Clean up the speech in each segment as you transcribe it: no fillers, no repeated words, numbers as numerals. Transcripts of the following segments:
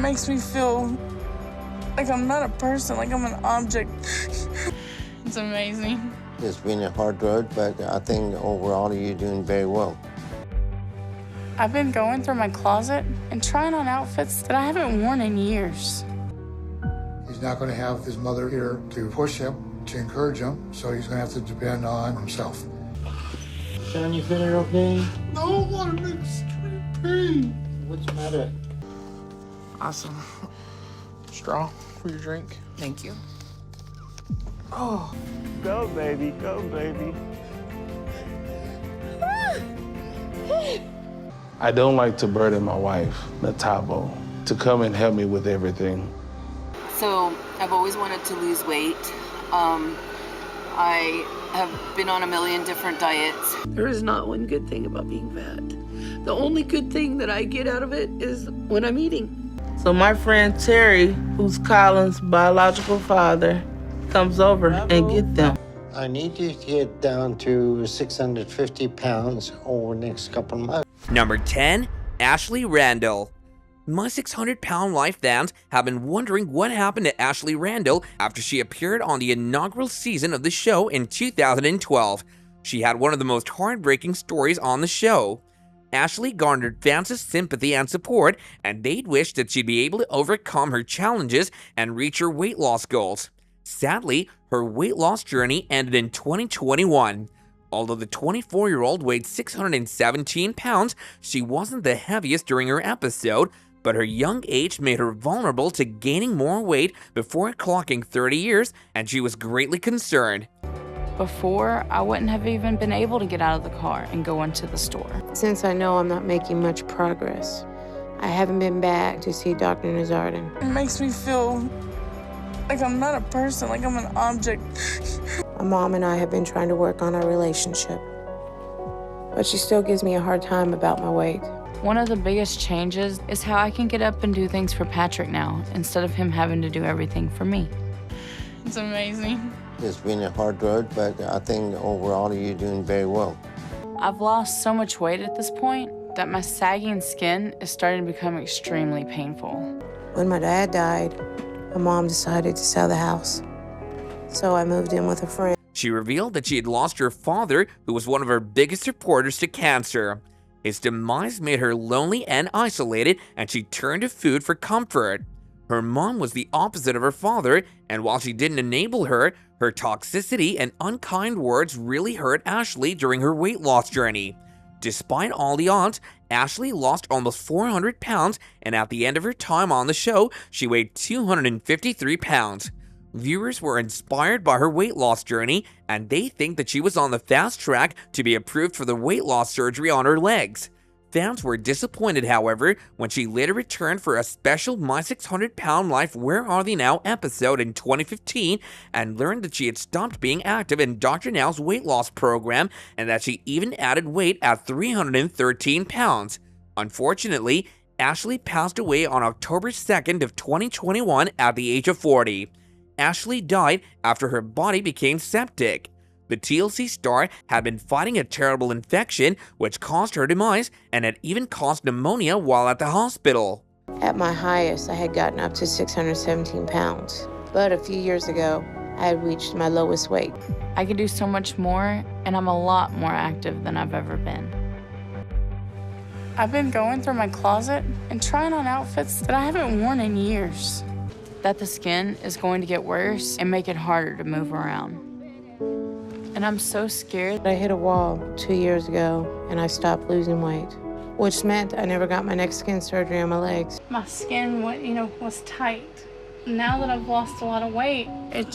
makes me feel like I'm not a person, like I'm an object. It's amazing. It's been a hard road, but I think overall you're doing very well. I've been going through my closet and trying on outfits that I haven't worn in years. He's not going to have his mother here to push him, to encourage him, so he's going to have to depend on himself. Sean, you feeling okay? No one in extreme pain. What's the matter? Awesome. Straw for your drink. Thank you. Oh. Go, baby. Go, baby. I don't like to burden my wife, Natabo, to come and help me with everything. So I've always wanted to lose weight. I have been on a million different diets. There is not one good thing about being fat. The only good thing that I get out of it is when I'm eating. So my friend Terry, who's Colin's biological father, comes over and get them. I need you to get down to 650 pounds over the next couple of months. Number 10, Ashley Randall. My 600-pound life fans have been wondering what happened to Ashley Randall after she appeared on the inaugural season of the show in 2012. She had one of the most heartbreaking stories on the show. Ashley garnered fans' sympathy and support, and they'd wished that she'd be able to overcome her challenges and reach her weight loss goals. Sadly, her weight loss journey ended in 2021. Although the 24-year-old weighed 617 pounds, she wasn't the heaviest during her episode, but her young age made her vulnerable to gaining more weight before clocking 30 years, and she was greatly concerned. Before, I wouldn't have even been able to get out of the car and go into the store. Since I know I'm not making much progress, I haven't been back to see Dr. Nazardin. It makes me feel like I'm not a person, like I'm an object. My mom and I have been trying to work on our relationship, but she still gives me a hard time about my weight. One of the biggest changes is how I can get up and do things for Patrick now, instead of him having to do everything for me. It's amazing. It's been a hard road, but I think overall you're doing very well. I've lost so much weight at this point that my sagging skin is starting to become extremely painful. When my dad died, my mom decided to sell the house, so I moved in with a friend. She revealed that she had lost her father, who was one of her biggest supporters, to cancer. His demise made her lonely and isolated, and she turned to food for comfort. Her mom was the opposite of her father, and while she didn't enable her, her toxicity and unkind words really hurt Ashley during her weight loss journey. Despite all the odds, Ashley lost almost 400 pounds, and at the end of her time on the show, she weighed 253 pounds. Viewers were inspired by her weight loss journey, and they think that she was on the fast track to be approved for the weight loss surgery on her legs. Fans were disappointed, however, when she later returned for a special My 600-Pound Life Where Are They Now episode in 2015 and learned that she had stopped being active in Dr. Now's weight loss program and that she even added weight at 313 pounds. Unfortunately, Ashley passed away on October 2nd of 2021 at the age of 40. Ashley died after her body became septic. The TLC star had been fighting a terrible infection which caused her demise and had even caused pneumonia while at the hospital. At my highest, I had gotten up to 617 pounds, but a few years ago, I had reached my lowest weight. I can do so much more, and I'm a lot more active than I've ever been. I've been going through my closet and trying on outfits that I haven't worn in years. That the skin is going to get worse and make it harder to move around. And I'm so scared. I hit a wall 2 years ago, and I stopped losing weight, which meant I never got my next skin surgery on my legs. My skin, was tight. Now that I've lost a lot of weight, it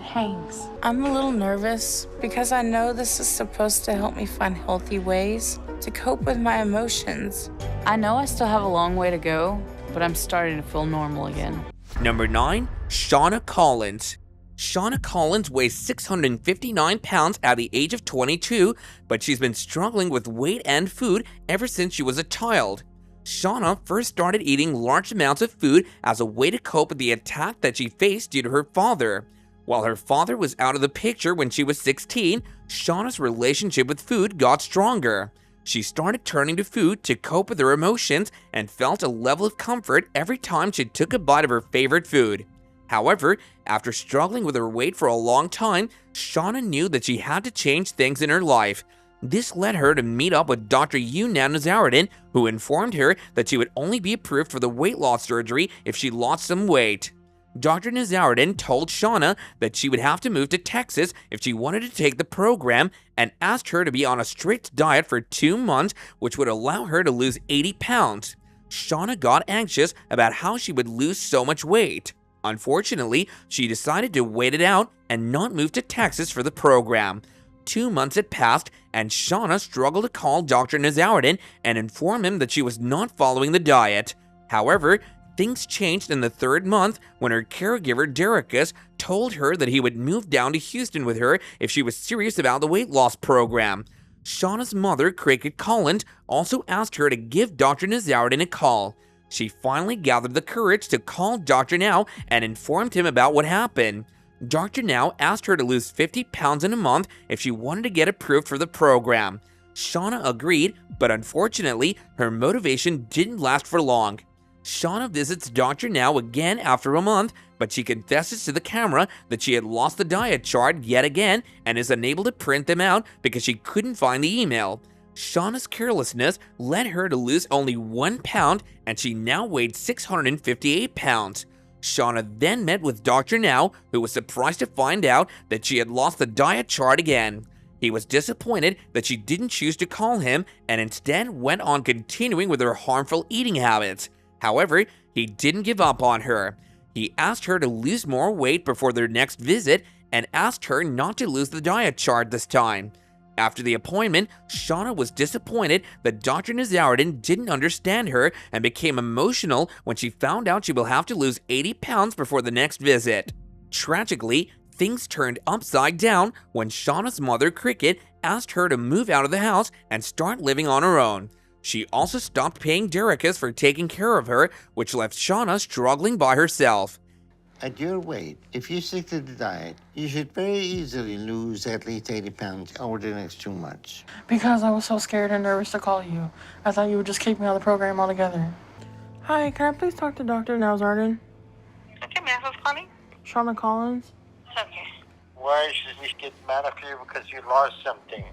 hangs. I'm a little nervous because I know this is supposed to help me find healthy ways to cope with my emotions. I know I still have a long way to go, but I'm starting to feel normal again. Number 9, Shauna Collins. Shauna Collins weighs 659 pounds at the age of 22, but she's been struggling with weight and food ever since she was a child. Shauna first started eating large amounts of food as a way to cope with the attack that she faced due to her father. While her father was out of the picture when she was 16, Shauna's relationship with food got stronger. She started turning to food to cope with her emotions and felt a level of comfort every time she took a bite of her favorite food. However, after struggling with her weight for a long time, Shauna knew that she had to change things in her life. This led her to meet up with Dr. Yuna Nazarian, who informed her that she would only be approved for the weight loss surgery if she lost some weight. Dr. Nazarian told Shauna that she would have to move to Texas if she wanted to take the program and asked her to be on a strict diet for 2 months, which would allow her to lose 80 pounds. Shauna got anxious about how she would lose so much weight. Unfortunately, she decided to wait it out and not move to Texas for the program. 2 months had passed, and Shauna struggled to call Dr. Nazarian and inform him that she was not following the diet. However, things changed in the 3rd month when her caregiver, Derekus, told her that he would move down to Houston with her if she was serious about the weight loss program. Shauna's mother, Cricket Collins, also asked her to give Dr. Nazarian a call. She finally gathered the courage to call Dr. Now and informed him about what happened. Dr. Now asked her to lose 50 pounds in a month if she wanted to get approved for the program. Shauna agreed, but unfortunately, her motivation didn't last for long. Shauna visits Dr. Now again after a month, but she confesses to the camera that she had lost the diet chart yet again and is unable to print them out because she couldn't find the email. Shauna's carelessness led her to lose only 1 pound, and she now weighed 658 pounds. Shauna then met with Dr. Now, who was surprised to find out that she had lost the diet chart again. He was disappointed that she didn't choose to call him and instead went on continuing with her harmful eating habits. However, he didn't give up on her. He asked her to lose more weight before their next visit and asked her not to lose the diet chart this time. After the appointment, Shauna was disappointed that Dr. Nazarian didn't understand her and became emotional when she found out she will have to lose 80 pounds before the next visit. Tragically, things turned upside down when Shauna's mother, Cricket, asked her to move out of the house and start living on her own. She also stopped paying Derekus for taking care of her, which left Shauna struggling by herself. At your weight, if you stick to the diet, you should very easily lose at least 80 pounds over the next 2 months. Because I was so scared and nervous to call you. I thought you would just kick me out of the program altogether. Hi, can I please talk to Dr. Nazarian? Okay, ma'am, who's calling? Shauna Collins. Okay. Why should we get mad at you because you lost something?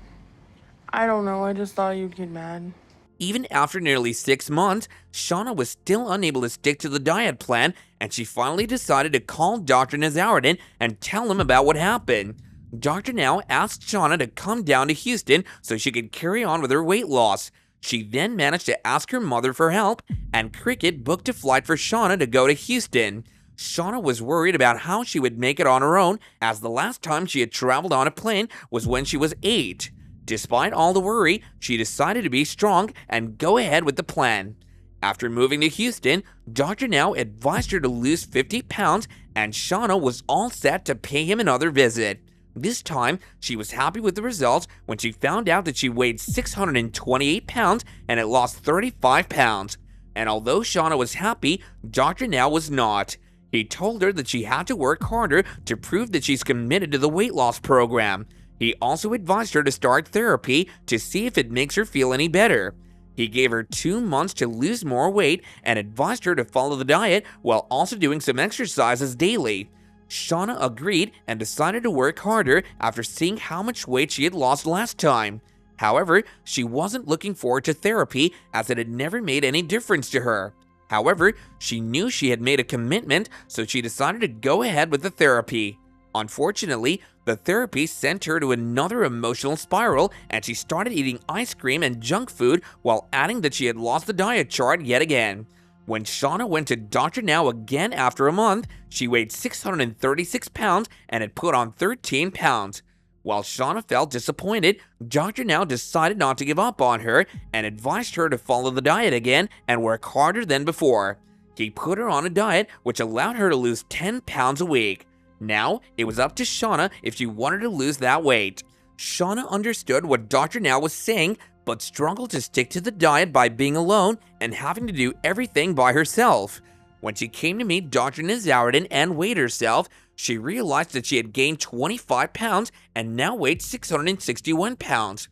I don't know, I just thought you'd get mad. Even after nearly 6 months, Shauna was still unable to stick to the diet plan, and she finally decided to call Dr. Nazarian and tell him about what happened. Dr. Now asked Shauna to come down to Houston so she could carry on with her weight loss. She then managed to ask her mother for help, and Cricket booked a flight for Shauna to go to Houston. Shauna was worried about how she would make it on her own, as the last time she had traveled on a plane was when she was 8. Despite all the worry, she decided to be strong and go ahead with the plan. After moving to Houston, Dr. Now advised her to lose 50 pounds, and Shauna was all set to pay him another visit. This time, she was happy with the results when she found out that she weighed 628 pounds and had lost 35 pounds. And although Shauna was happy, Dr. Now was not. He told her that she had to work harder to prove that she's committed to the weight loss program. He also advised her to start therapy to see if it makes her feel any better. He gave her 2 months to lose more weight and advised her to follow the diet while also doing some exercises daily. Shauna agreed and decided to work harder after seeing how much weight she had lost last time. However, she wasn't looking forward to therapy as it had never made any difference to her. However, she knew she had made a commitment, so she decided to go ahead with the therapy. Unfortunately, the therapy sent her to another emotional spiral, and she started eating ice cream and junk food while adding that she had lost the diet chart yet again. When Shauna went to Dr. Now again after a month, she weighed 636 pounds and had put on 13 pounds. While Shauna felt disappointed, Dr. Now decided not to give up on her and advised her to follow the diet again and work harder than before. He put her on a diet which allowed her to lose 10 pounds a week. Now, it was up to Shauna if she wanted to lose that weight. Shauna understood what Dr. Now was saying, but struggled to stick to the diet by being alone and having to do everything by herself. When she came to meet Dr. Nazarian and weighed herself, she realized that she had gained 25 pounds and now weighed 661 pounds.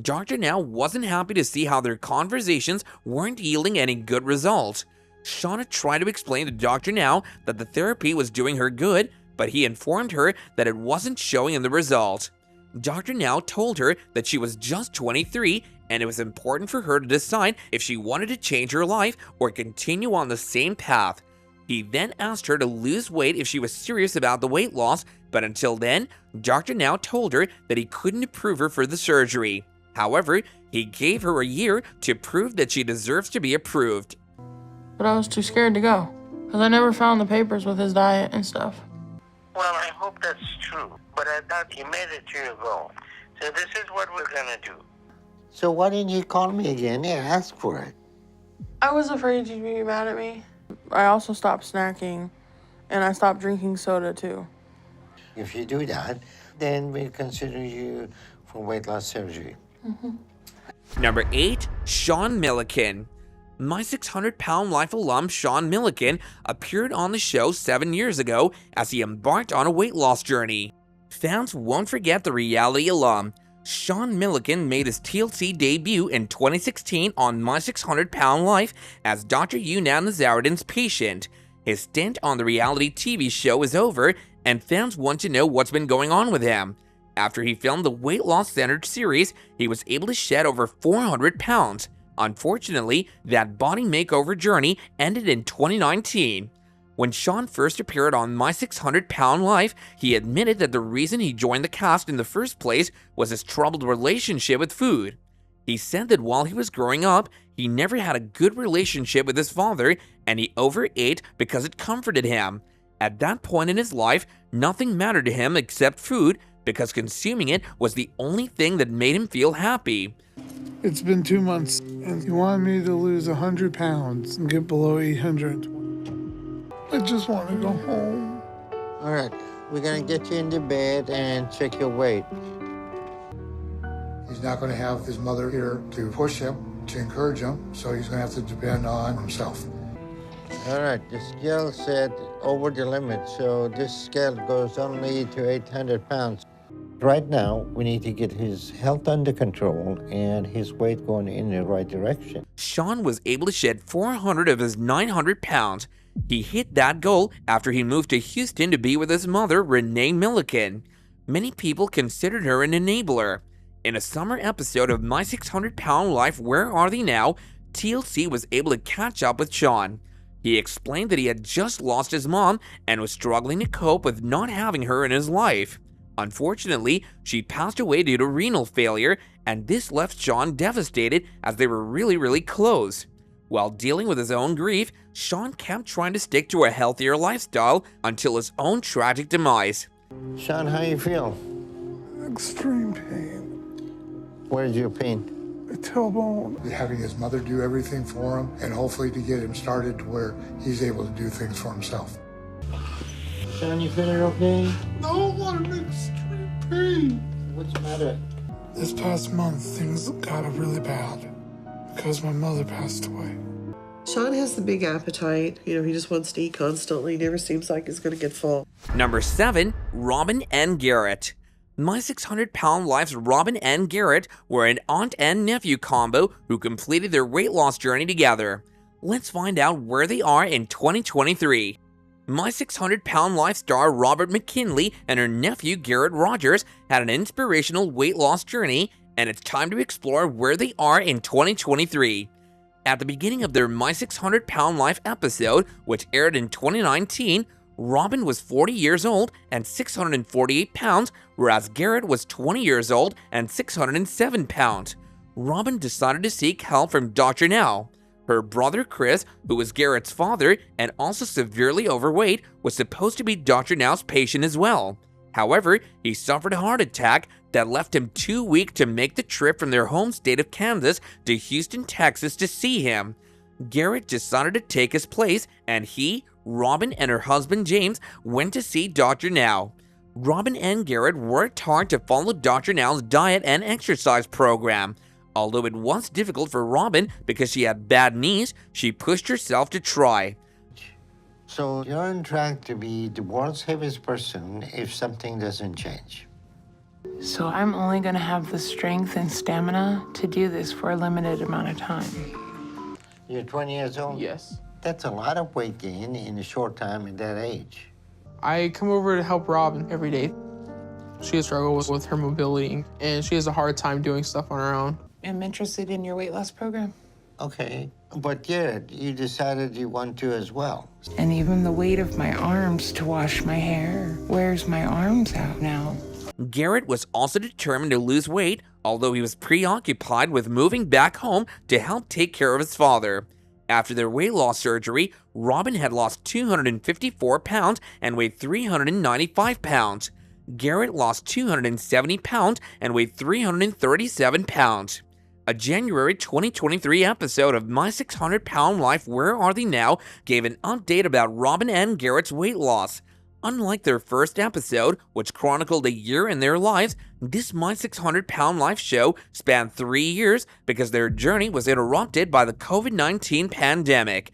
Dr. Now wasn't happy to see how their conversations weren't yielding any good results. Shauna tried to explain to Dr. Now that the therapy was doing her good, but he informed her that it wasn't showing in the results. Dr. Now told her that she was just 23 and it was important for her to decide if she wanted to change her life or continue on the same path. He then asked her to lose weight if she was serious about the weight loss, but until then, Dr. Now told her that he couldn't approve her for the surgery. However, he gave her a year to prove that she deserves to be approved. But I was too scared to go, because I never found the papers with his diet and stuff. Well, I hope that's true, but I thought you made it to your goal. So this is what we're gonna do. So why didn't you call me again and ask for it? I was afraid you'd be mad at me. I also stopped snacking, and I stopped drinking soda too. If you do that, then we'll consider you for weight loss surgery. Number 8, Sean Milliken. My 600-pound life alum Sean Milliken appeared on the show 7 years ago as he embarked on a weight loss journey. Fans won't forget the reality alum. Sean Milliken made his TLC debut in 2016 on My 600-Pound Life as Dr. Yuna Nazaruddin's patient. His stint on the reality TV show is over, and fans want to know what's been going on with him. After he filmed the weight loss-centered series, he was able to shed over 400 pounds. Unfortunately, that body makeover journey ended in 2019. When Sean first appeared on My 600-Pound Life, he admitted that the reason he joined the cast in the first place was his troubled relationship with food. He said that while he was growing up, he never had a good relationship with his father, and he overate because it comforted him. At that point in his life, nothing mattered to him except food, because consuming it was the only thing that made him feel happy. It's been 2 months, and you want me to lose 100 pounds and get below 800. I just want to go home. All right, we're gonna get you into bed and check your weight. He's not going to have his mother here to push him, to encourage him, so he's going to have to depend on himself. All right, the scale said over the limit, so this scale goes only to 800 pounds. Right now, we need to get his health under control and his weight going in the right direction. Sean was able to shed 400 of his 900 pounds. He hit that goal after he moved to Houston to be with his mother, Renee Milliken. Many people considered her an enabler. In a summer episode of My 600-Pound Life, Where Are They Now?, TLC was able to catch up with Sean. He explained that he had just lost his mom and was struggling to cope with not having her in his life. Unfortunately, she passed away due to renal failure, and this left Sean devastated as they were really close. While dealing with his own grief, Sean kept trying to stick to a healthier lifestyle until his own tragic demise. Sean, how you feel? Extreme pain. Where's your pain? The tailbone. Having his mother do everything for him, and hopefully to get him started to where he's able to do things for himself. Sean, you feeling okay? No, I'm in extreme pain. What's the matter? This past month, things got really bad because my mother passed away. Sean has the big appetite. You know, he just wants to eat constantly. Never seems like he's going to get full. Number 7, Robin and Garrett. My 600-Pound Life's Robin and Garrett were an aunt and nephew combo who completed their weight loss journey together. Let's find out where they are in 2023. My 600-Pound Life star Robert McKinley and her nephew Garrett Rogers had an inspirational weight loss journey, and it's time to explore where they are in 2023. At the beginning of their My 600-Pound Life episode, which aired in 2019, Robin was 40 years old and 648 pounds, whereas Garrett was 20 years old and 607 pounds. Robin decided to seek help from Dr. Now. Her brother Chris, who was Garrett's father and also severely overweight, was supposed to be Dr. Now's patient as well. However, he suffered a heart attack that left him too weak to make the trip from their home state of Kansas to Houston, Texas to see him. Garrett decided to take his place, and he, Robin, and her husband James went to see Dr. Now. Robin and Garrett worked hard to follow Dr. Now's diet and exercise program. Although it was difficult for Robin because she had bad knees, she pushed herself to try. So you're on track to be the world's heaviest person if something doesn't change. So I'm only gonna have the strength and stamina to do this for a limited amount of time. You're 20 years old? Yes. That's a lot of weight gain in a short time at that age. I come over to help Robin every day. She has struggles with her mobility, and she has a hard time doing stuff on her own. I'm interested in your weight loss program. Okay, but Garrett, you decided you want to as well. And even the weight of my arms to wash my hair wears my arms out now. Garrett was also determined to lose weight, although he was preoccupied with moving back home to help take care of his father. After their weight loss surgery, Robin had lost 254 pounds and weighed 395 pounds. Garrett lost 270 pounds and weighed 337 pounds. A January 2023 episode of My 600 Pound Life Where Are They Now gave an update about Robin and Garrett's weight loss. Unlike their first episode, which chronicled a year in their lives, this My 600 Pound Life show spanned 3 years because their journey was interrupted by the COVID-19 pandemic.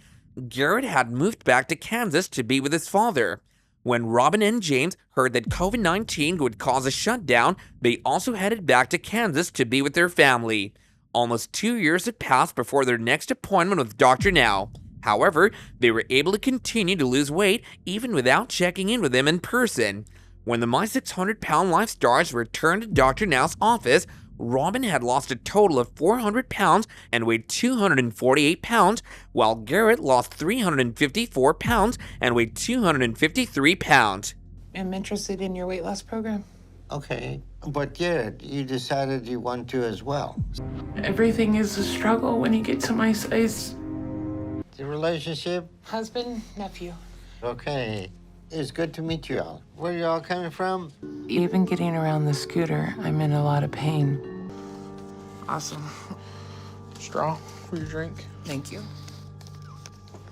Garrett had moved back to Kansas to be with his father. When Robin and James heard that COVID-19 would cause a shutdown, they also headed back to Kansas to be with their family. Almost 2 years had passed before their next appointment with Dr. Now. However, they were able to continue to lose weight even without checking in with him in person. When the My 600 Pound Life stars returned to Dr. Now's office, Robin had lost a total of 400 pounds and weighed 248 pounds, while Garrett lost 354 pounds and weighed 253 pounds. I'm interested in your weight loss program. Okay, but Garrett, you decided you want to as well. Everything is a struggle when you get to my size. The relationship? Husband, nephew. Okay. It's good to meet you all. Where you all coming from? Even getting around the scooter, I'm in a lot of pain. Awesome. Straw for your drink. Thank you.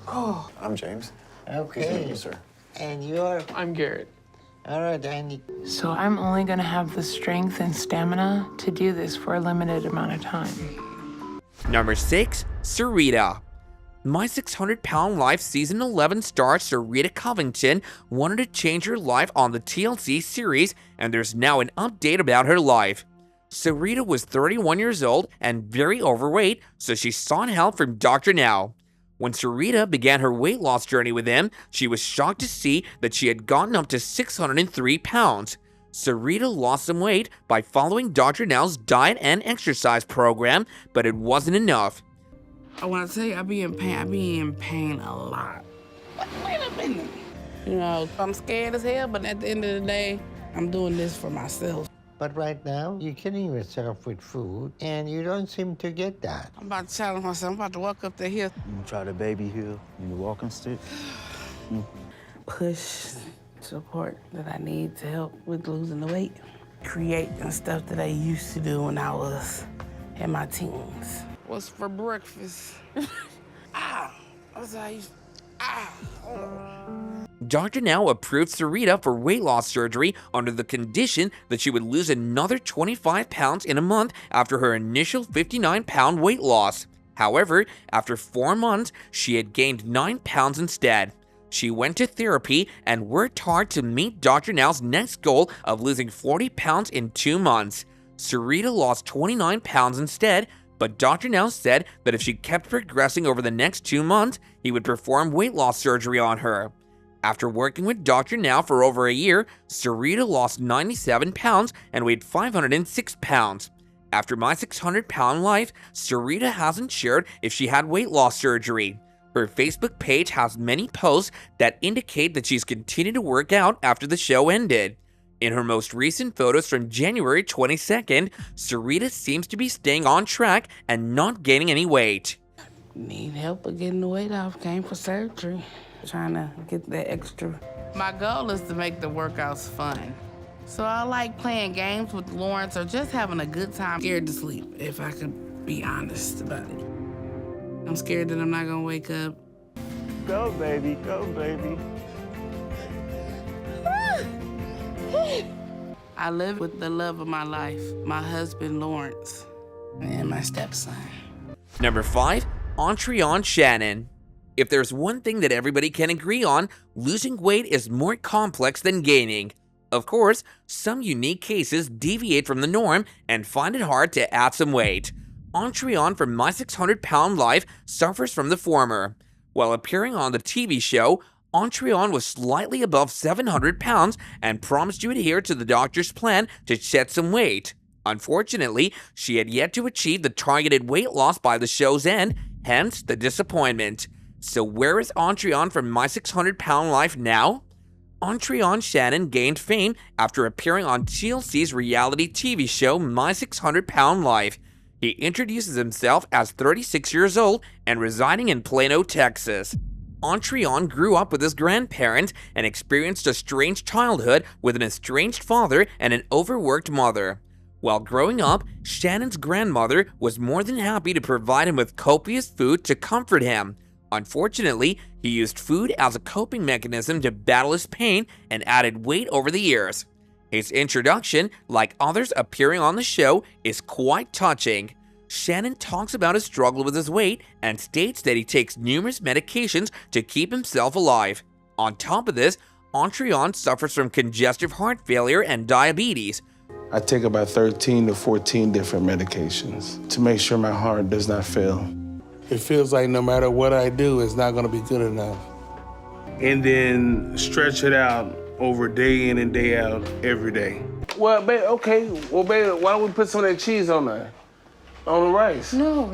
Oh, I'm James. Okay. Nice to meet you, sir. And you're? I'm Garrett. All right, Andy. So I'm only gonna have the strength and stamina to do this for a limited amount of time. Number 6, Sarita. My 600 Pound Life Season 11 star Sarita Covington wanted to change her life on the TLC series, and there's now an update about her life. Sarita was 31 years old and very overweight, so she sought help from Dr. Now. When Sarita began her weight loss journey with him, she was shocked to see that she had gotten up to 603 pounds. Sarita lost some weight by following Dr. Now's diet and exercise program, but it wasn't enough. I want to tell you, I be in pain. I be in pain a lot. Wait a minute. You know, I'm scared as hell, but at the end of the day, I'm doing this for myself. But right now, you're killing yourself with food, and you don't seem to get that. I'm about to challenge myself. I'm about to walk up the hill. You try the baby hill and the walking stick. Push support that I need to help with losing the weight. Creating stuff that I used to do when I was in my teens. What's for breakfast? What's I used Dr. Now approved Sarita for weight loss surgery under the condition that she would lose another 25 pounds in a month after her initial 59-pound weight loss. However, after 4 months, she had gained 9 pounds instead. She went to therapy and worked hard to meet Dr. Now's next goal of losing 40 pounds in 2 months. Sarita lost 29 pounds instead, but Dr. Now said that if she kept progressing over the next 2 months, he would perform weight loss surgery on her. After working with Dr. Now for over a year, Sarita lost 97 pounds and weighed 506 pounds. After My 600 Pound Life, Sarita hasn't shared if she had weight loss surgery. Her Facebook page has many posts that indicate that she's continued to work out after the show ended. In her most recent photos from January 22nd, Sarita seems to be staying on track and not gaining any weight. Need help with getting the weight off. Came for surgery. Trying to get that extra. My goal is to make the workouts fun. So I like playing games with Lawrence or just having a good time. Scared to sleep, if I could be honest about it. I'm scared that I'm not gonna wake up. Go, baby, go, baby. I live with the love of my life, my husband Lawrence, and my stepson. Number 5, Antreon Shannon. If there's one thing that everybody can agree on, losing weight is more complex than gaining. Of course, some unique cases deviate from the norm and find it hard to add some weight. Antreon from My 600 Pound Life suffers from the former. While appearing on the TV show, Antreon was slightly above 700 pounds and promised to adhere to the doctor's plan to shed some weight. Unfortunately, she had yet to achieve the targeted weight loss by the show's end, hence the disappointment. So where is Antreon from My 600 Pound Life now? Antreon Shannon gained fame after appearing on TLC's reality TV show My 600 Pound Life. He introduces himself as 36 years old and residing in Plano, Texas. Antreon grew up with his grandparents and experienced a strange childhood with an estranged father and an overworked mother. While growing up, Shannon's grandmother was more than happy to provide him with copious food to comfort him. Unfortunately, he used food as a coping mechanism to battle his pain and added weight over the years. His introduction, like others appearing on the show, is quite touching. Shannon talks about his struggle with his weight and states that he takes numerous medications to keep himself alive. On top of this, Antreon suffers from congestive heart failure and diabetes. I take about 13 to 14 different medications to make sure my heart does not fail. It feels like no matter what I do, it's not gonna be good enough. And then stretch it out over day in and day out, every day. Well, babe, okay. Well, babe, why don't we put some of that cheese on there? On the rice? No.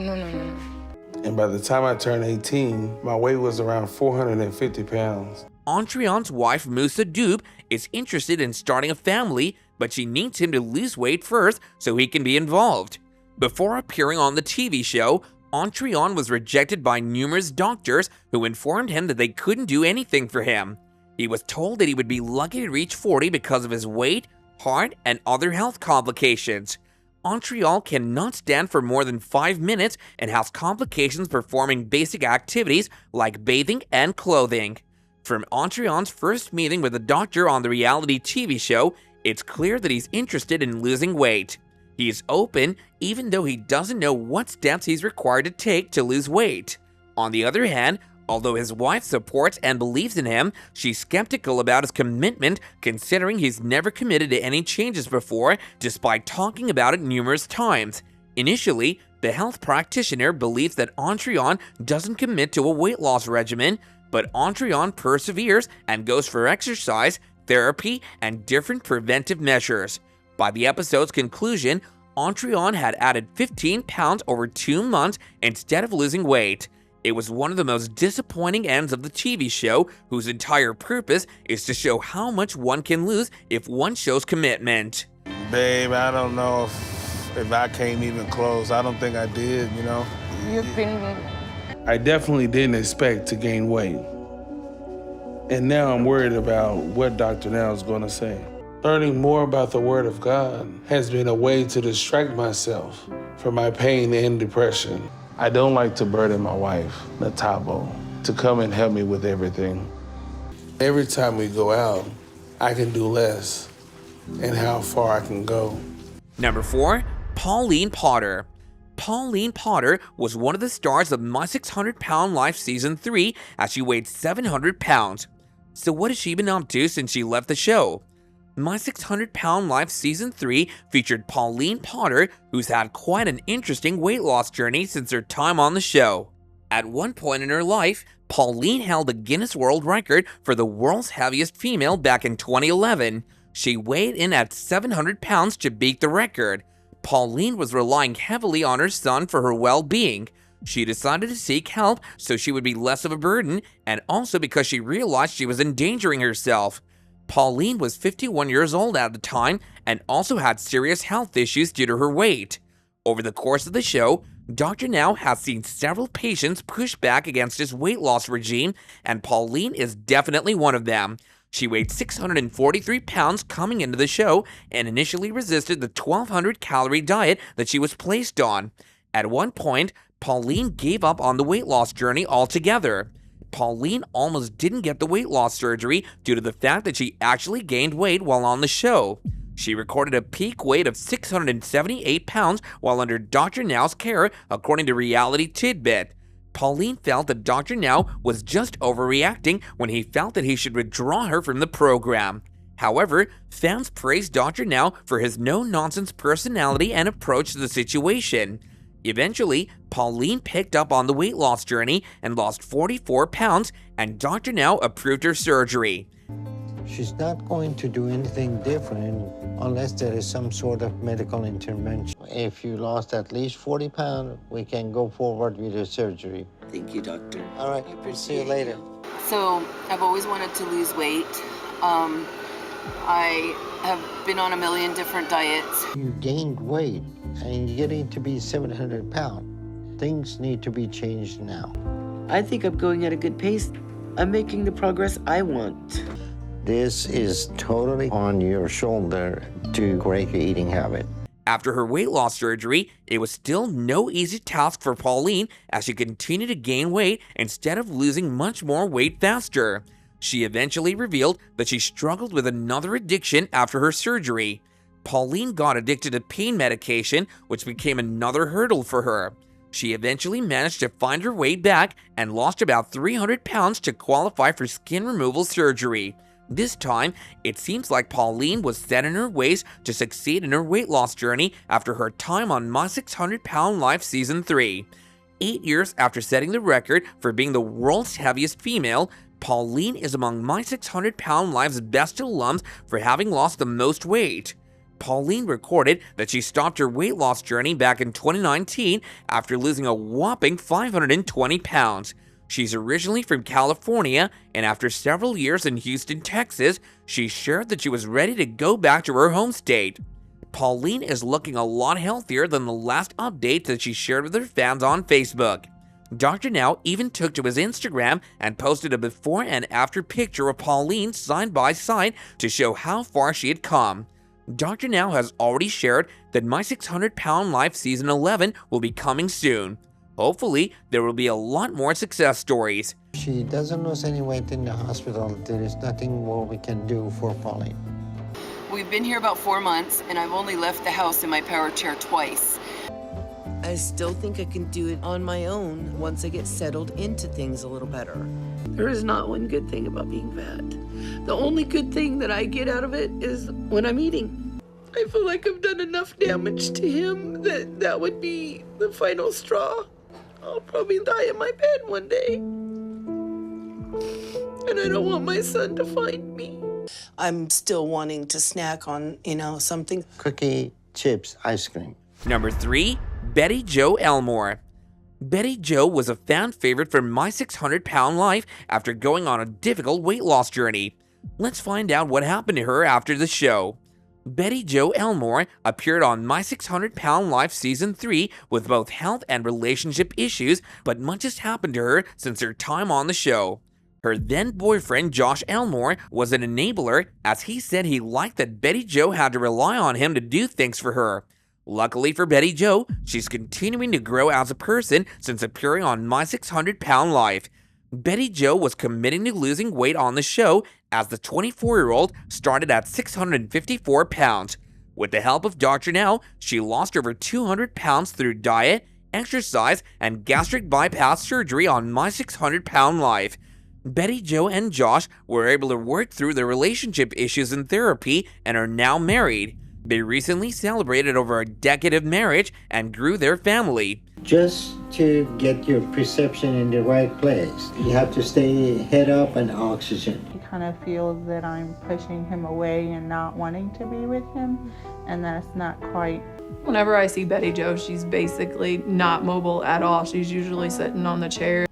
And by the time I turned 18, my weight was around 450 pounds. Antreon's wife, Musa Dube, is interested in starting a family, but she needs him to lose weight first so he can be involved. Before appearing on the TV show, Antreon was rejected by numerous doctors who informed him that they couldn't do anything for him. He was told that he would be lucky to reach 40 because of his weight, heart, and other health complications. Antreon cannot stand for more than 5 minutes and has complications performing basic activities like bathing and clothing. From Antreon's first meeting with the doctor on the reality TV show, it's clear that he's interested in losing weight. He is open even though he doesn't know what steps he's required to take to lose weight. On the other hand, although his wife supports and believes in him, she's skeptical about his commitment considering he's never committed to any changes before despite talking about it numerous times. Initially, the health practitioner believes that Antreon doesn't commit to a weight loss regimen, but Antreon perseveres and goes for exercise, therapy, and different preventive measures. By the episode's conclusion, Antreon had added 15 pounds over 2 months instead of losing weight. It was one of the most disappointing ends of the TV show, whose entire purpose is to show how much one can lose if one shows commitment. Babe, I don't know if I came even close. I don't think I did, you know? I definitely didn't expect to gain weight. And now I'm worried about what Dr. Now is going to say. Learning more about the Word of God has been a way to distract myself from my pain and depression. I don't like to burden my wife, Natabo, to come and help me with everything. Every time we go out, I can do less and how far I can go. Number 4, Pauline Potter. Pauline Potter was one of the stars of My 600 Pound Life Season 3 as she weighed 700 pounds. So what has she been up to since she left the show? My 600 Pound Life Season 3 featured Pauline Potter, who's had quite an interesting weight loss journey since her time on the show. At one point in her life, Pauline held the Guinness World Record for the world's heaviest female back in 2011. She weighed in at 700 pounds to beat the record. Pauline was relying heavily on her son for her well-being. She decided to seek help so she would be less of a burden, and also because she realized she was endangering herself. Pauline was 51 years old at the time and also had serious health issues due to her weight. Over the course of the show, Dr. Now has seen several patients push back against his weight loss regime, and Pauline is definitely one of them. She weighed 643 pounds coming into the show and initially resisted the 1,200-calorie diet that she was placed on. At one point, Pauline gave up on the weight loss journey altogether. Pauline almost didn't get the weight loss surgery due to the fact that she actually gained weight while on the show. She recorded a peak weight of 678 pounds while under Dr. Now's care, according to Reality Tidbit. Pauline felt that Dr. Now was just overreacting when he felt that he should withdraw her from the program. However, fans praised Dr. Now for his no-nonsense personality and approach to the situation. Eventually, Pauline picked up on the weight loss journey and lost 44 pounds, and Dr. Now approved her surgery. She's not going to do anything different unless there is some sort of medical intervention. If you lost at least 40 pounds, we can go forward with your surgery. Thank you, doctor. All right, we'll see you later. So I've always wanted to lose weight. I have been on a million different diets. You gained weight and you're getting to be 700 pounds. Things need to be changed now. I think I'm going at a good pace. I'm making the progress I want. This is totally on your shoulder to break your eating habit. After her weight loss surgery, it was still no easy task for Pauline as she continued to gain weight instead of losing much more weight faster. She eventually revealed that she struggled with another addiction after her surgery. Pauline got addicted to pain medication, which became another hurdle for her. She eventually managed to find her way back and lost about 300 pounds to qualify for skin removal surgery. This time, it seems like Pauline was set in her ways to succeed in her weight loss journey after her time on My 600 Pound Life Season 3. 8 years after setting the record for being the world's heaviest female, Pauline is among My 600 Pound Life's best alums for having lost the most weight. Pauline recorded that she stopped her weight loss journey back in 2019 after losing a whopping 520 pounds. She's originally from California, and after several years in Houston, Texas, she shared that she was ready to go back to her home state. Pauline is looking a lot healthier than the last update that she shared with her fans on Facebook. Dr. Now even took to his Instagram and posted a before and after picture of Pauline side by side to show how far she had come. Dr. Now has already shared that My 600 Pound Life Season 11 will be coming soon. Hopefully, there will be a lot more success stories. She doesn't lose any weight in the hospital. There is nothing more we can do for Pauline. We've been here about 4 months, and I've only left the house in my power chair twice. I still think I can do it on my own once I get settled into things a little better. There is not one good thing about being fat. The only good thing that I get out of it is when I'm eating. I feel like I've done enough damage to him that would be the final straw. I'll probably die in my bed one day. And I don't want my son to find me. I'm still wanting to snack on, something. Cookie, chips, ice cream. Number 3, Betty Jo Elmore. Betty Jo was a fan favorite for My 600 Pound Life after going on a difficult weight loss journey. Let's find out what happened to her after the show. Betty Jo Elmore appeared on My 600 Pound Life Season 3 with both health and relationship issues, but much has happened to her since her time on the show. Her then-boyfriend Josh Elmore was an enabler, as he said he liked that Betty Jo had to rely on him to do things for her. Luckily for Betty Jo, she's continuing to grow as a person since appearing on My 600 Pound Life. Betty Jo was committing to losing weight on the show, as the 24-year-old started at 654 pounds. With the help of Dr. Now, she lost over 200 pounds through diet, exercise, and gastric bypass surgery on My 600 Pound Life. Betty Jo and Josh were able to work through their relationship issues in therapy and are now married. They recently celebrated over a decade of marriage and grew their family. Just to get your perception in the right place, you have to stay head up and oxygen. He kind of feels that I'm pushing him away and not wanting to be with him, and that's not quite. Whenever I see Betty Jo, she's basically not mobile at all. She's usually sitting on the chair.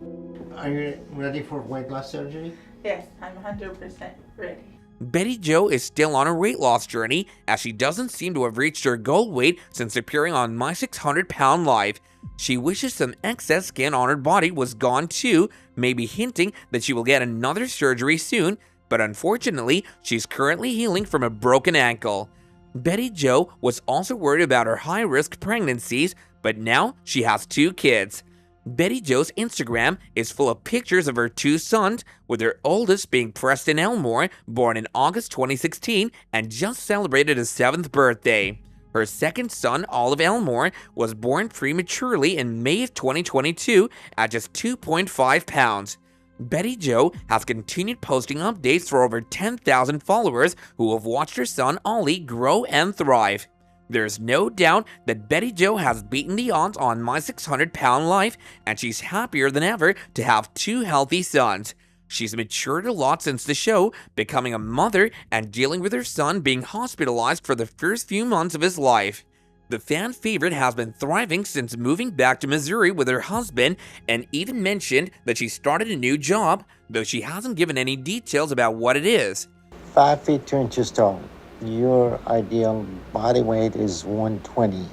Are you ready for weight loss surgery? Yes, I'm 100% ready. Betty Jo is still on her weight loss journey, as she doesn't seem to have reached her goal weight since appearing on My 600 Pound Life. She wishes some excess skin on her body was gone too, maybe hinting that she will get another surgery soon, but unfortunately, she's currently healing from a broken ankle. Betty Jo was also worried about her high-risk pregnancies, but now she has 2 kids. Betty Jo's Instagram is full of pictures of her 2 sons, with her oldest being Preston Elmore, born in August 2016 and just celebrated his 7th birthday. Her second son, Olive Elmore, was born prematurely in May of 2022 at just 2.5 pounds. Betty Jo has continued posting updates for over 10,000 followers who have watched her son Ollie grow and thrive. There's no doubt that Betty Jo has beaten the odds on My 600 Pound Life, and she's happier than ever to have 2 healthy sons. She's matured a lot since the show, becoming a mother and dealing with her son being hospitalized for the first few months of his life. The fan favorite has been thriving since moving back to Missouri with her husband, and even mentioned that she started a new job, though she hasn't given any details about what it is. 5 feet 2 inches tall. Your ideal body weight is 120.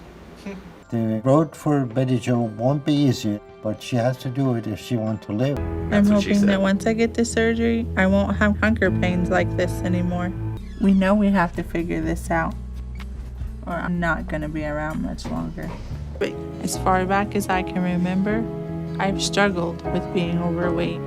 The road for Betty Jo won't be easy, but she has to do it if she wants to live. I'm hoping that once I get the surgery, I won't have hunger pains like this anymore. We know we have to figure this out, or I'm not going to be around much longer. As far back as I can remember, I've struggled with being overweight.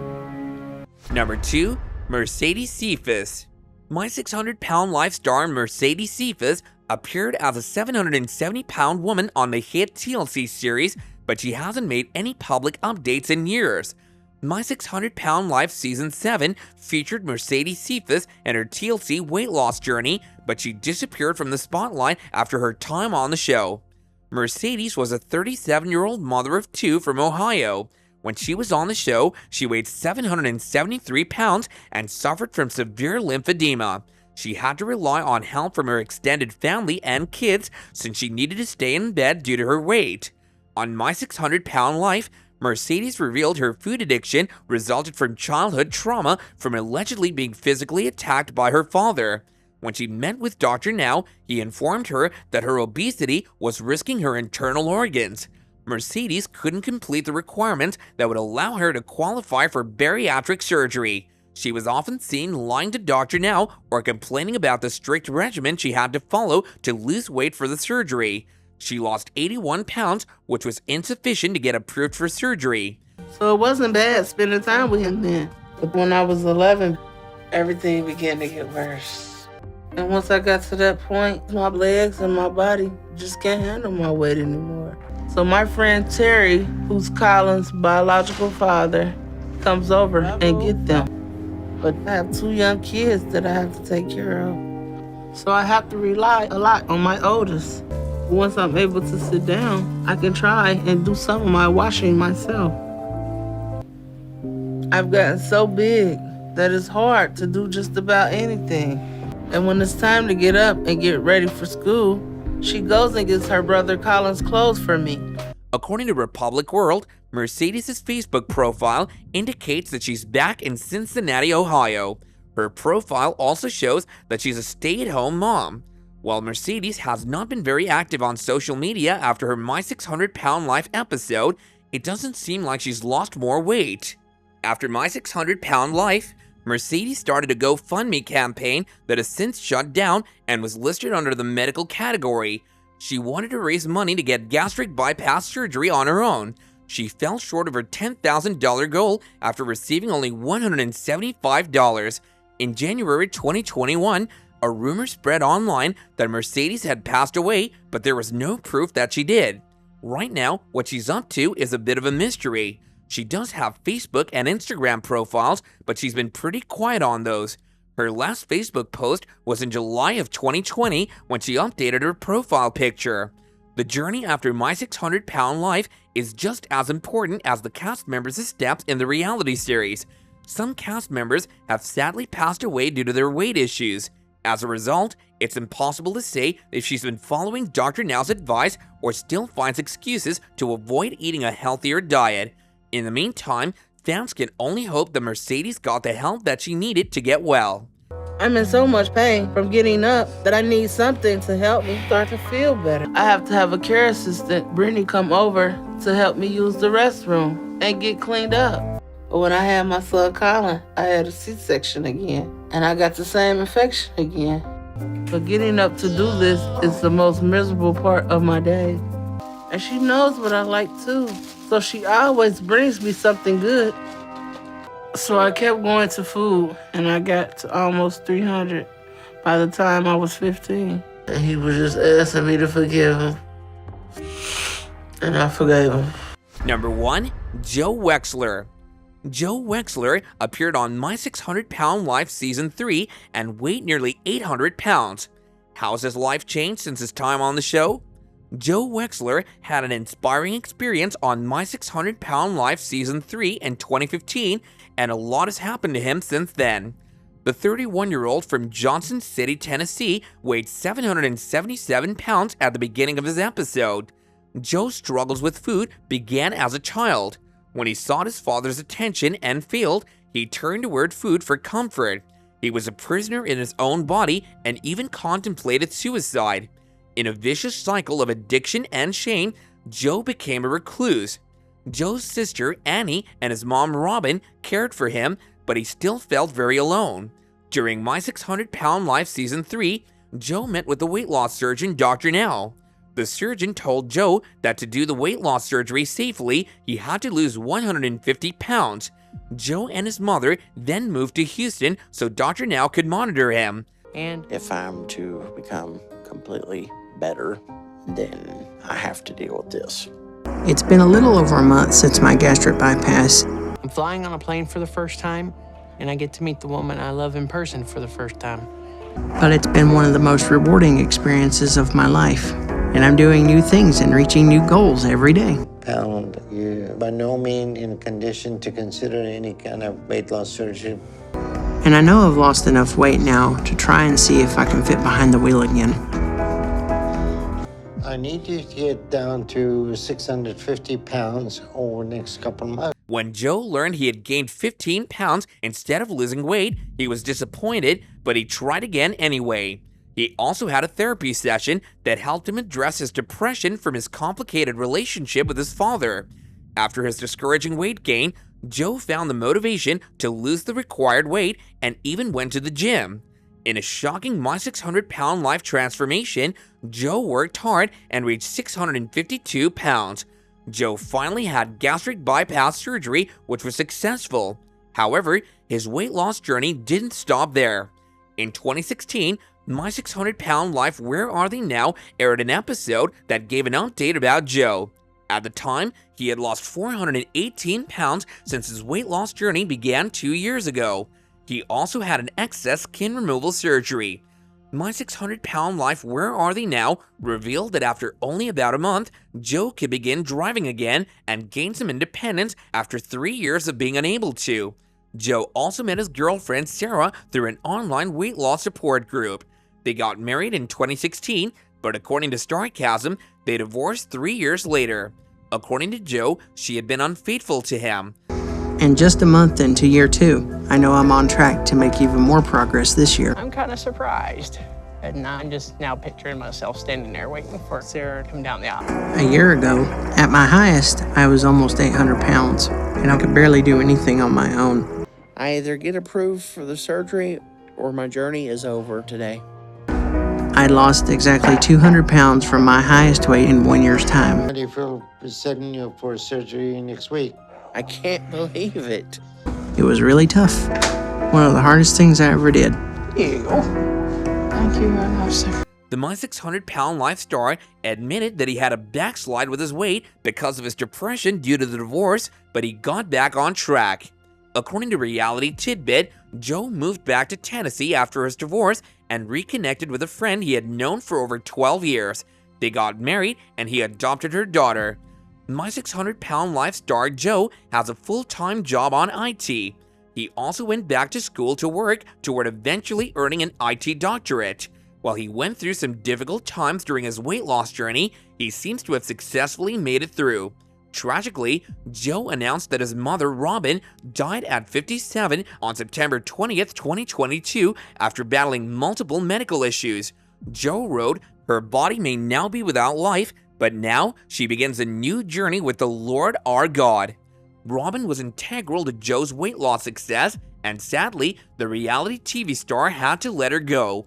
Number 2, Mercedes Cephas. My 600 Pound Life star Mercedes Cephas appeared as a 770-pound woman on the hit TLC series, but she hasn't made any public updates in years. My 600 Pound Life Season 7 featured Mercedes Cephas and her TLC weight loss journey, but she disappeared from the spotlight after her time on the show. Mercedes was a 37-year-old mother of 2 from Ohio. When she was on the show, she weighed 773 pounds and suffered from severe lymphedema. She had to rely on help from her extended family and kids since she needed to stay in bed due to her weight. On My 600 Pound Life, Mercedes revealed her food addiction resulted from childhood trauma from allegedly being physically attacked by her father. When she met with Dr. Now, he informed her that her obesity was risking her internal organs. Mercedes couldn't complete the requirements that would allow her to qualify for bariatric surgery. She was often seen lying to Dr. Now or complaining about the strict regimen she had to follow to lose weight for the surgery. She lost 81 pounds, which was insufficient to get approved for surgery. So it wasn't bad spending time with him then. But when I was 11, everything began to get worse. And once I got to that point, my legs and my body just can't handle my weight anymore. So my friend Terry, who's Colin's biological father, comes over and gets them. But I have 2 young kids that I have to take care of. So I have to rely a lot on my oldest. Once I'm able to sit down, I can try and do some of my washing myself. I've gotten so big that it's hard to do just about anything. And when it's time to get up and get ready for school, she goes and gets her brother Colin's clothes for me. According to Republic World, Mercedes' Facebook profile indicates that she's back in Cincinnati, Ohio. Her profile also shows that she's a stay-at-home mom. While Mercedes has not been very active on social media after her My 600 Pound Life episode, it doesn't seem like she's lost more weight. After My 600 Pound Life, Mercedes started a GoFundMe campaign that has since shut down and was listed under the medical category. She wanted to raise money to get gastric bypass surgery on her own. She fell short of her $10,000 goal after receiving only $175. In January 2021, a rumor spread online that Mercedes had passed away, but there was no proof that she did. Right now, what she's up to is a bit of a mystery. She does have Facebook and Instagram profiles, but she's been pretty quiet on those. Her last Facebook post was in July of 2020 when she updated her profile picture. The journey after My 600 Pound Life is just as important as the cast members' steps in the reality series. Some cast members have sadly passed away due to their weight issues. As a result, it's impossible to say if she's been following Dr. Now's advice or still finds excuses to avoid eating a healthier diet. In the meantime, fans can only hope that Mercedes got the help that she needed to get well. I'm in so much pain from getting up that I need something to help me start to feel better. I have to have a care assistant, Brittany, come over to help me use the restroom and get cleaned up. But when I had my son Colin, I had a C-section again, and I got the same infection again. But getting up to do this is the most miserable part of my day. And she knows what I like too, so she always brings me something good. So I kept going to food, and I got to almost 300 by the time I was 15. And he was just asking me to forgive him. And I forgave him. Number 1, Joe Wexler. Joe Wexler appeared on My 600 Pound Life Season 3 and weighed nearly 800 pounds. How's his life changed since his time on the show? Joe Wexler had an inspiring experience on My 600 Pound Life Season 3 in 2015, and a lot has happened to him since then. The 31-year-old from Johnson City, Tennessee, weighed 777 pounds at the beginning of his episode. Joe's struggles with food began as a child. When he sought his father's attention and failed, he turned toward food for comfort. He was a prisoner in his own body and even contemplated suicide. In a vicious cycle of addiction and shame, Joe became a recluse. Joe's sister, Annie, and his mom, Robin, cared for him, but he still felt very alone. During My 600 Pound Life Season 3, Joe met with the weight loss surgeon, Dr. Now. The surgeon told Joe that to do the weight loss surgery safely, he had to lose 150 pounds. Joe and his mother then moved to Houston so Dr. Now could monitor him. And if I'm to become completely better, then I have to deal with this. It's been a little over a month since my gastric bypass. I'm flying on a plane for the first time, and I get to meet the woman I love in person for the first time. But it's been one of the most rewarding experiences of my life. And I'm doing new things and reaching new goals every day. Pound, you're by no means in condition to consider any kind of weight loss surgery. And I know I've lost enough weight now to try and see if I can fit behind the wheel again. I need you to get down to 650 pounds over the next couple of months. When Joe learned he had gained 15 pounds instead of losing weight, he was disappointed, but he tried again anyway. He also had a therapy session that helped him address his depression from his complicated relationship with his father. After his discouraging weight gain, Joe found the motivation to lose the required weight and even went to the gym. In a shocking My 600 Pound Life transformation, Joe worked hard and reached 652 pounds. Joe finally had gastric bypass surgery, which was successful. However, his weight loss journey didn't stop there. In 2016, My 600 Pound Life Where Are They Now aired an episode that gave an update about Joe. At the time, he had lost 418 pounds since his weight loss journey began 2 years ago. He also had an excess skin removal surgery. My 600 Pound Life Where Are They Now revealed that after only about a month, Joe could begin driving again and gain some independence after 3 years of being unable to. Joe also met his girlfriend Sarah through an online weight loss support group. They got married in 2016, but according to Starcasm, they divorced 3 years later. According to Joe, she had been unfaithful to him. And just a month into year 2, I know I'm on track to make even more progress this year. I'm kind of surprised. And I'm just now picturing myself standing there waiting for Sarah to come down the aisle. A year ago, at my highest, I was almost 800 pounds, and I could barely do anything on my own. I either get approved for the surgery or my journey is over today. I lost exactly 200 pounds from my highest weight in 1 year's time. How do you feel setting you up for surgery next week? I can't believe it. It was really tough. One of the hardest things I ever did. Here you go. Thank you very much, sir. The My 600 Pound Life star admitted that he had a backslide with his weight because of his depression due to the divorce, but he got back on track. According to Reality Tidbit, Joe moved back to Tennessee after his divorce and reconnected with a friend he had known for over 12 years. They got married and he adopted her daughter. My 600 Pound Life star Joe has a full-time job on IT. He also went back to school to work toward eventually earning an IT doctorate. While he went through some difficult times during his weight loss journey, he seems to have successfully made it through. Tragically, Joe announced that his mother, Robin, died at 57 on September 20th, 2022 after battling multiple medical issues. Joe wrote, "Her body may now be without life, but now she begins a new journey with the Lord our God." Robin was integral to Joe's weight loss success, and sadly, the reality TV star had to let her go.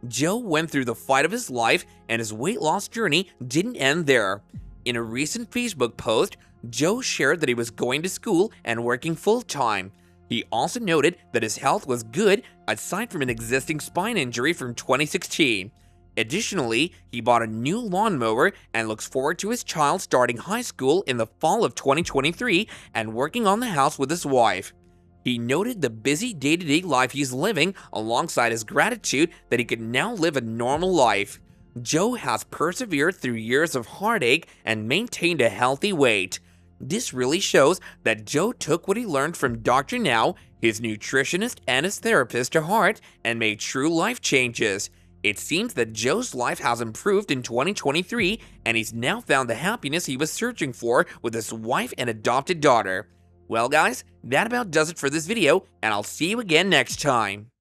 Joe went through the fight of his life, and his weight loss journey didn't end there. In a recent Facebook post, Joe shared that he was going to school and working full-time. He also noted that his health was good aside from an existing spine injury from 2016. Additionally, he bought a new lawnmower and looks forward to his child starting high school in the fall of 2023 and working on the house with his wife. He noted the busy day-to-day life he's living alongside his gratitude that he could now live a normal life. Joe has persevered through years of heartache and maintained a healthy weight. This really shows that Joe took what he learned from Dr. Now, his nutritionist and his therapist, to heart and made true life changes. It seems that Joe's life has improved in 2023 and he's now found the happiness he was searching for with his wife and adopted daughter. Well guys, that about does it for this video, and I'll see you again next time.